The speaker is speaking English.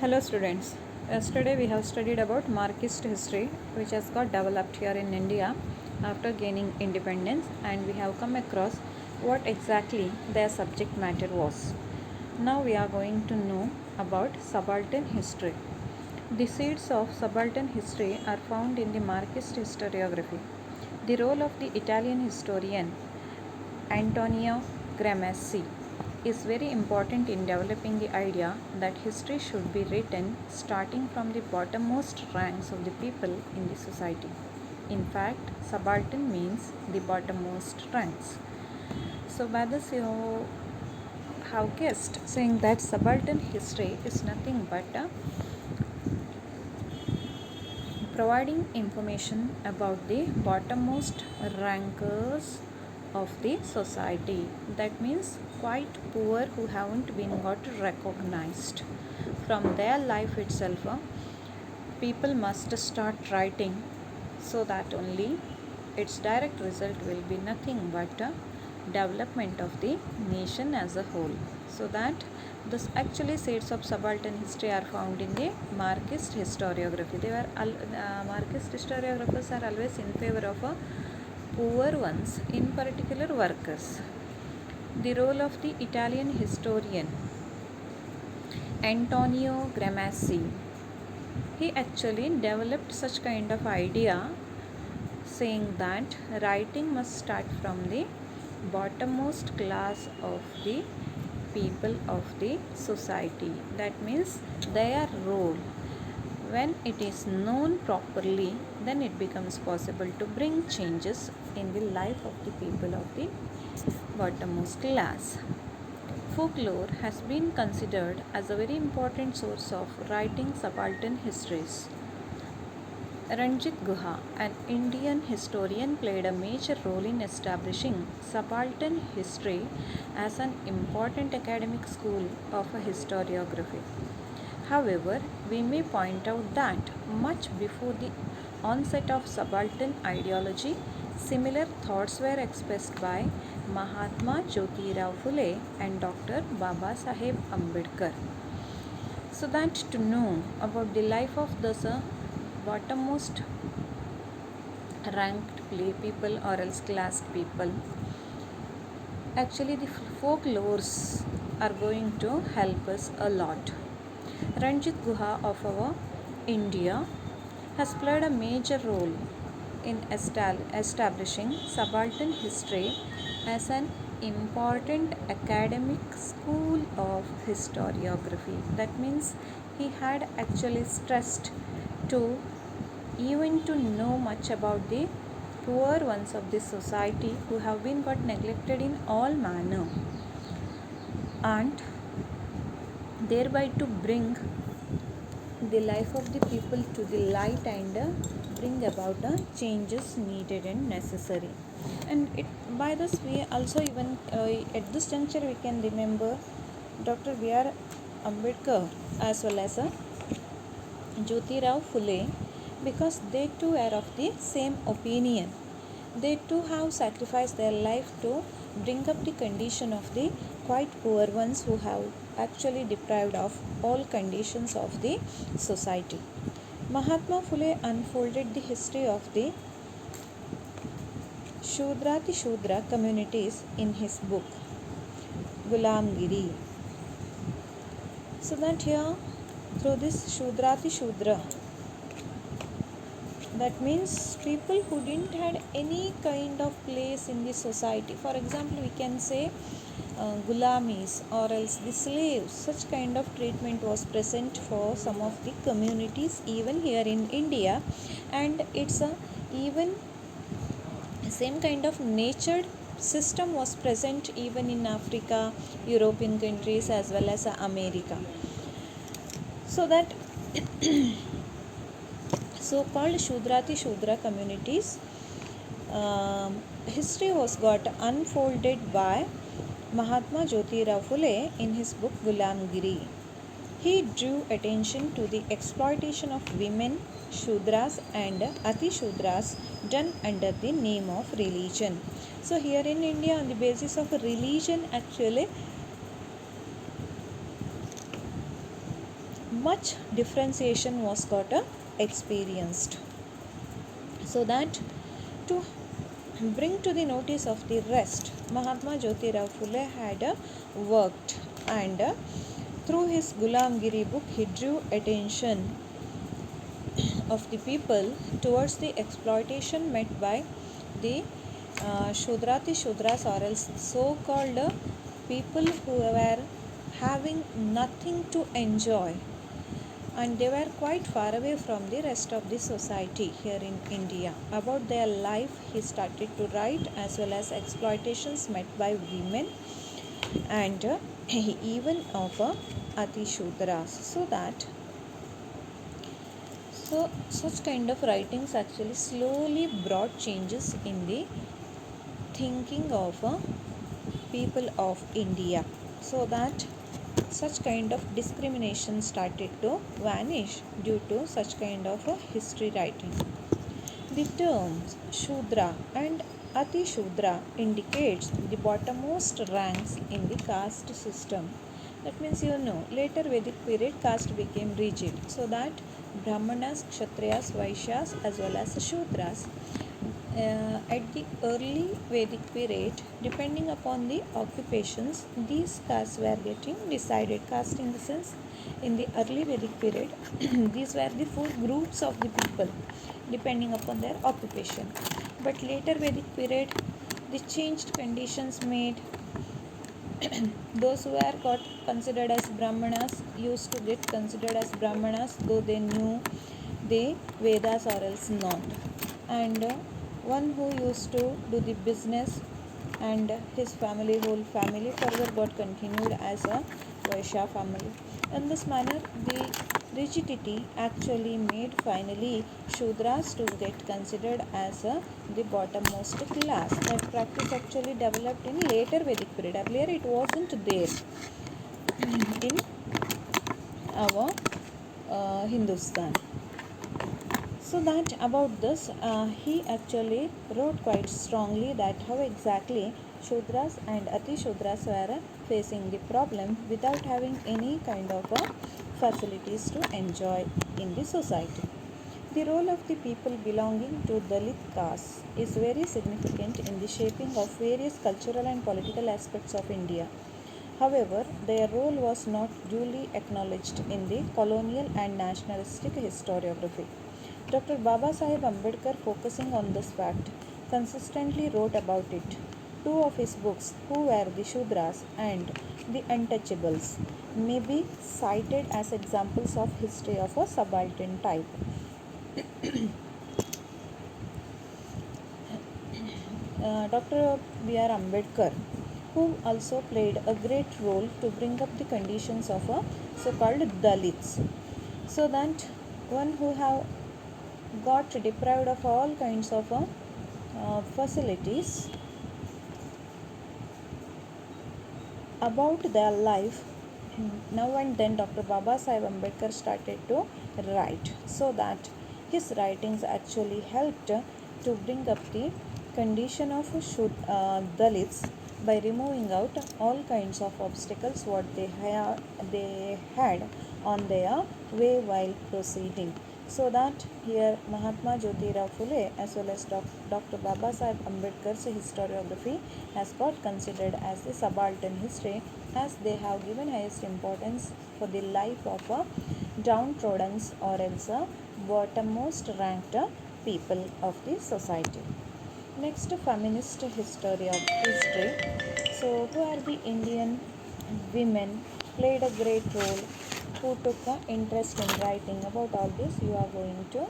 Hello students. Yesterday we have studied about Marxist history which has got developed here in India after gaining independence, and we have come across what exactly their subject matter was. Now we are going to know about subaltern history. The seeds of subaltern history are found in the Marxist historiography. The role of the Italian historian Antonio Gramsci is very important in developing the idea that history should be written starting from the bottommost ranks of the people in the society. In fact, subaltern means the bottommost ranks. So, by this, you have guessed saying that subaltern history is nothing but providing information about the bottommost rankers of the society. That means quite poor who haven't been got recognized. From their life itself, people must start writing so that only its direct result will be nothing but development of the nation as a whole. So that this actually seeds of subaltern history are found in the Marxist historiography. Marxist historiographers are always in favor of poor ones, in particular workers. The role of the Italian historian Antonio Gramsci, he actually developed such kind of idea saying that writing must start from the bottommost class of the people of the society. That means their role. When it is known properly, then it becomes possible to bring changes in the life of the people of the bottommost class. Folklore has been considered as a very important source of writing subaltern histories. Ranjit Guha, an Indian historian, played a major role in establishing subaltern history as an important academic school of historiography. However, we may point out that much before the onset of subaltern ideology, similar thoughts were expressed by Mahatma Jyotirao Phule and Dr. Baba Saheb Ambedkar. So that to know about the life of those bottommost ranked people or else classed people, actually the folklores are going to help us a lot. Ranjit Guha of our India has played a major role in establishing subaltern history as an important academic school of historiography. That means he had actually stressed to even to know much about the poor ones of the society who have been got neglected in all manner, and thereby to bring the life of the people to the light and bring about changes needed and necessary. And by this we also even at this juncture we can remember Dr. B.R. Ambedkar as well as Jyotirao Phule, because they too are of the same opinion. They too have sacrificed their life to bring up the condition of the quite poor ones who have actually deprived of all conditions of the society. Mahatma Phule unfolded the history of the Shudrati Shudra communities in his book Gulamgiri. So that here through this Shudrati Shudra, that means people who didn't had any kind of place in the society. For example, we can say gulamis or else the slaves. Such kind of treatment was present for some of the communities even here in India, and it's a even same kind of natured system was present even in Africa, European countries as well as America. So that so-called Shudrati Shudra communities history was got unfolded by Mahatma Jyotirao Phule in his book Gulamgiri. He drew attention to the exploitation of women, Shudras and Ati Shudras done under the name of religion. So here in India, on the basis of religion, actually much differentiation was got experienced. So that to bring to the notice of the rest, Mahatma Jyotirao Phule had worked, and through his Gulamgiri book he drew attention of the people towards the exploitation met by the Shudras, or else so-called people who were having nothing to enjoy, and they were quite far away from the rest of the society here in India. About their life he started to write, as well as exploitations met by women, and even of Ati Shudras. So such kind of writings actually slowly brought changes in the thinking of people of India, so that such kind of discrimination started to vanish due to such kind of history writing. The terms Shudra and Ati Shudra indicates the bottommost ranks in the caste system. That means, later Vedic period caste became rigid, so that Brahmanas, Kshatriyas, Vaishyas as well as Shudras. At the early Vedic period, depending upon the occupations, these castes were getting decided. Caste in the sense, in the early Vedic period, these were the four groups of the people depending upon their occupation. But later Vedic period, the changed conditions made those who were got considered as Brahmanas used to get considered as Brahmanas, though they knew the Vedas or else not. And one who used to do the business, and his whole family further got continued as a Vaishya family. In this manner, the rigidity actually made finally Shudras to get considered as the bottommost class. That practice actually developed in later Vedic period. Earlier it wasn't there in our Hindustan. So that about this, he actually wrote quite strongly that how exactly Shudras and Ati Shudras were facing the problem without having any kind of facilities to enjoy in the society. The role of the people belonging to Dalit caste is very significant in the shaping of various cultural and political aspects of India. However, their role was not duly acknowledged in the colonial and nationalistic historiography. Dr. Baba Sahib Ambedkar, focusing on this fact, consistently wrote about it. Two of his books, Who Were the Shudras and The Untouchables, may be cited as examples of history of a subaltern type. Dr. B.R. Ambedkar, who also played a great role to bring up the conditions of a so-called Dalits, so that one who have got deprived of all kinds of facilities about their life. Now and then Dr. Baba Sahib Ambedkar started to write, so that his writings actually helped to bring up the condition of Dalits by removing out all kinds of obstacles what they had on their way while proceeding. So that here Mahatma Jyotirao Phule as well as Dr. Baba Sahib Ambedkar's historiography has got considered as the subaltern history, as they have given highest importance for the life of a downtrodden or else a bottommost ranked people of the society. Next, feminist history of history. So, who are the Indian women played a great role, who took an interest in writing. About all this, you are going to